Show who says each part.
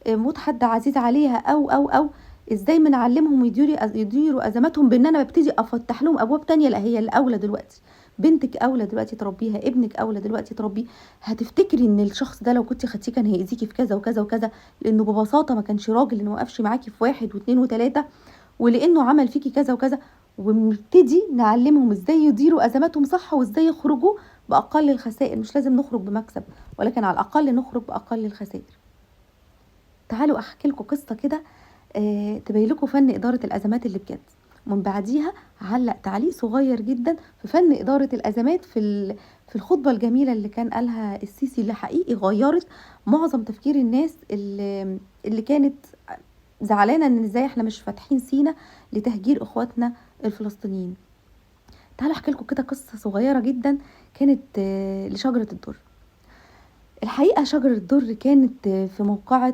Speaker 1: موت حد عزيز عليها أو إزاي بنعلّمهم يديروا أزماتهم بإن أنا بابتدي أفتح لهم أبواب تانية. لأ، هي الأولى دلوقتي، بنتِك أولى دلوقتي تربيها، ابنِك أولى دلوقتي تربيه. هتفتكري إن الشخص ده لو كنتِ خدتيه كان هيأذيكِ في كذا وكذا وكذا، لإنه ببساطة ما كانش راجل إنه ما وقفش معاكِ في 1 و2 و3، ولإنه عمل فيكِ كذا وكذا. ونبتدي نعلّمهم إزاي يديروا أزماتهم صح، وإزاي يخرجوا بأقل الخسائر. مش لازم نخرج بمكسب، ولكن على الأقل نخرج بأقل الخسائر. تعالوا أحكي لكم قصة كده تبين لكم فن إدارة الأزمات اللي بجد. ومن بعديها هاعلّق تعليق صغير جدًا في فن إدارة الأزمات في الخطبة الجميلة اللي كان قالها السيسي، اللي حقيقي غيّرت معظم تفكير الناس اللي كانت زعلانة إن إزاي إحنا مش فاتحين سينا لتهجير إخواتنا الفلسطينيين. تعالوا أحكي لكم كده قصة صغيرة جدًا كانت لشجرة الدُر. الحقيقة شجرة الدُر كانت في موقعة